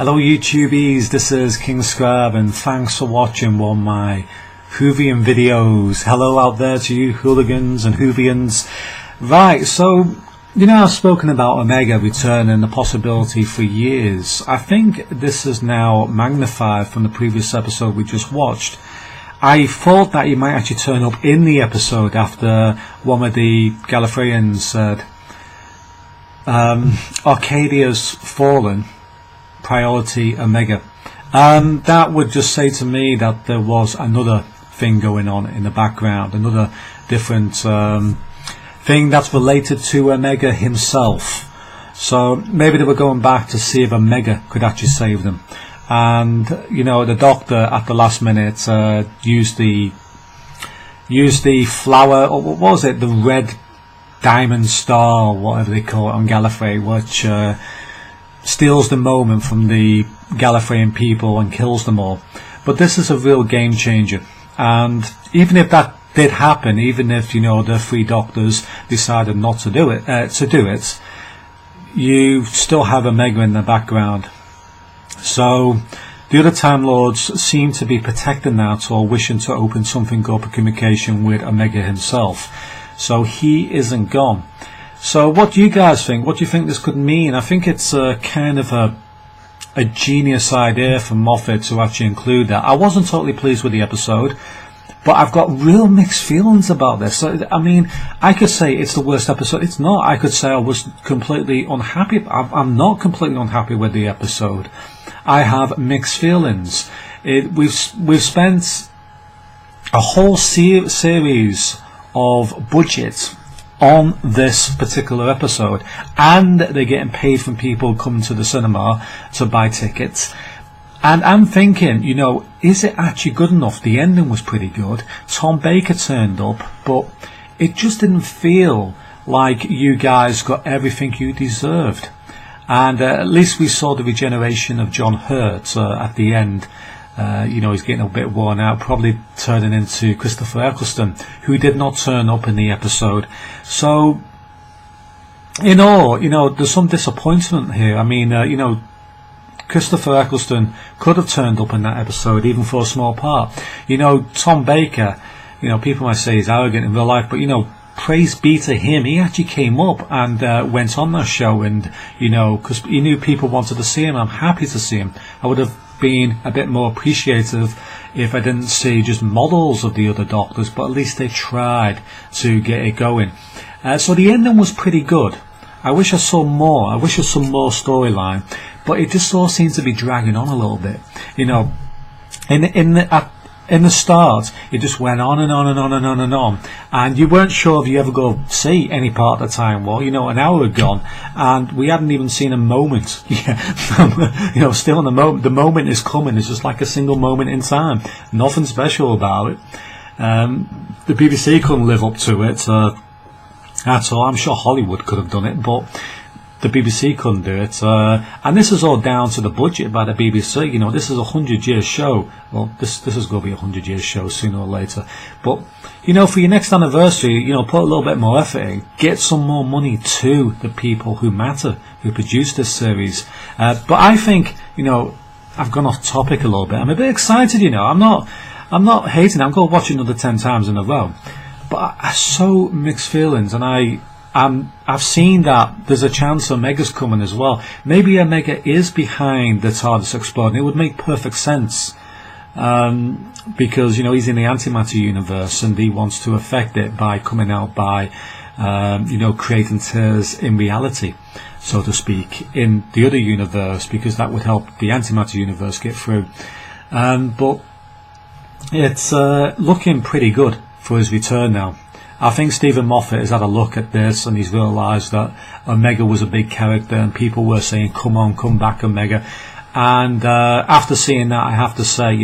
Hello YouTubies, this is King Scrab and thanks for watching one of my Whovian videos. Hello out there to you hooligans and Whovians. Right, so I've spoken about Omega returning, the possibility for years. I think this is now magnified from the previous episode we just watched. I thought that he might actually turn up in the episode after one of the Gallifreyans said Arcadia's fallen, priority Omega. That would just say to me that there was another thing going on in the background, another different thing that's related to Omega himself. So maybe they were going back to see if Omega could actually save them. And the Doctor at the last minute used the flower, or what was it, the red diamond star, or whatever they call it on Gallifrey, which steals the moment from the Gallifreyan people and kills them all. But this is a real game changer, and even if that did happen, even if the three Doctors decided not to do it, you still have Omega in the background. So the other Time Lords seem to be protecting that, or wishing to open something up in communication with Omega himself. So he isn't gone. So what do you guys think? What do you think this could mean? I think it's kind of a genius idea from Moffat to actually include that. I wasn't totally pleased with the episode, but I've got real mixed feelings about this. So, I mean, I could say it's the worst episode. It's not. I could say I was completely unhappy. I'm not completely unhappy with the episode. I have mixed feelings. We've spent a whole series of budget on this particular episode, and they're getting paid from people coming to the cinema to buy tickets. And I'm thinking, is it actually good enough? The ending was pretty good. Tom Baker turned up, but it just didn't feel like you guys got everything you deserved. And at least we saw the regeneration of John Hurt at the end. He's getting a bit worn out, probably turning into Christopher Eccleston, who did not turn up in the episode. So, in all, there's some disappointment here. I mean, Christopher Eccleston could have turned up in that episode, even for a small part. Tom Baker, people might say he's arrogant in real life, but praise be to him, he actually came up and went on that show, and because he knew people wanted to see him. I'm happy to see him. I would have been a bit more appreciative if I didn't see just models of the other Doctors, but at least they tried to get it going. So the ending was pretty good. I wish I saw more. I wish there was some more storyline, but it just all seems to be dragging on a little bit. In the start, it just went on and on and on and on and on, and you weren't sure if you ever go see any part of the Time War. An hour had gone, and we hadn't even seen a moment. Still in the moment. The moment is coming. It's just like a single moment in time. Nothing special about it. The BBC couldn't live up to it at all. I'm sure Hollywood could have done it, but the BBC couldn't do it, and this is all down to the budget by the BBC. This is a 100-year show. Well, this is going to be a 100-year show sooner or later. But for your next anniversary, put a little bit more effort in. Get some more money to the people who matter, who produced this series. But I think I've gone off topic a little bit. I'm a bit excited. I'm not hating. I'm going to watch it another 10 times in a row. But I have so mixed feelings, and I've seen that there's a chance Omega's coming as well. Maybe Omega is behind the TARDIS exploding. It would make perfect sense, because he's in the antimatter universe and he wants to affect it by coming out by creating tears in reality, so to speak, in the other universe, because that would help the antimatter universe get through. But it's looking pretty good for his return now. I think Stephen Moffat has had a look at this, and he's realised that Omega was a big character, and people were saying, come on, come back, Omega. And after seeing that, I have to say,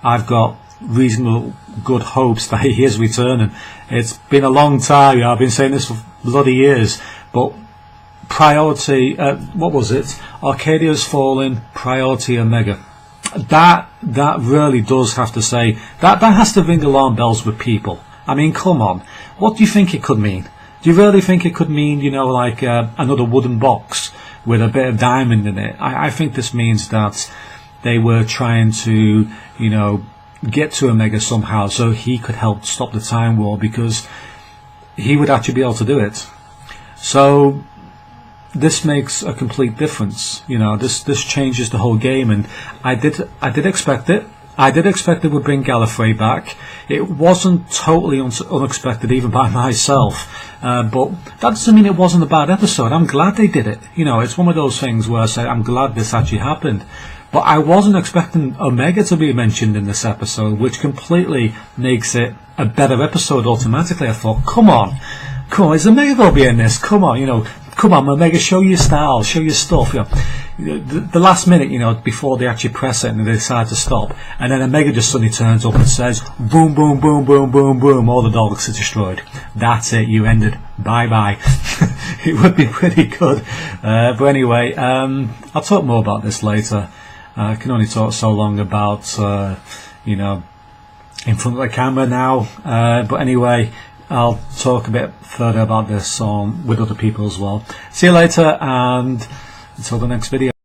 I've got reasonable good hopes that he is returning. It's been a long time. I've been saying this for bloody years. But priority, what was it? Arcadia's fallen, priority Omega. That really does have to say, that has to ring alarm bells with people. I mean, come on. What do you think it could mean? Do you really think it could mean, like another wooden box with a bit of diamond in it. I think this means that they were trying to, you know, get to Omega somehow so he could help stop the Time War, because he would actually be able to do it. So this makes a complete difference. You know, this changes the whole game, and I did expect it. I did expect it would bring Gallifrey back. It wasn't totally unexpected even by myself, but that doesn't mean it wasn't a bad episode. I'm glad they did it. You know, it's one of those things where I say I'm glad this actually happened. But I wasn't expecting Omega to be mentioned in this episode, which completely makes it a better episode automatically. I thought, come on, is Omega going to be in this? Come on, you know, come on, Omega, show your style, show your stuff. You know, the last minute, you know, before they actually press it and they decide to stop, and then Omega just suddenly turns up and says, boom, boom, boom, boom, boom, boom, all the Daleks are destroyed. That's it, you ended. Bye-bye. It would be pretty good. But anyway, I'll talk more about this later. I can only talk so long about, you know, in front of the camera now. But anyway, I'll talk a bit further about this with other people as well. See you later, and until the next video.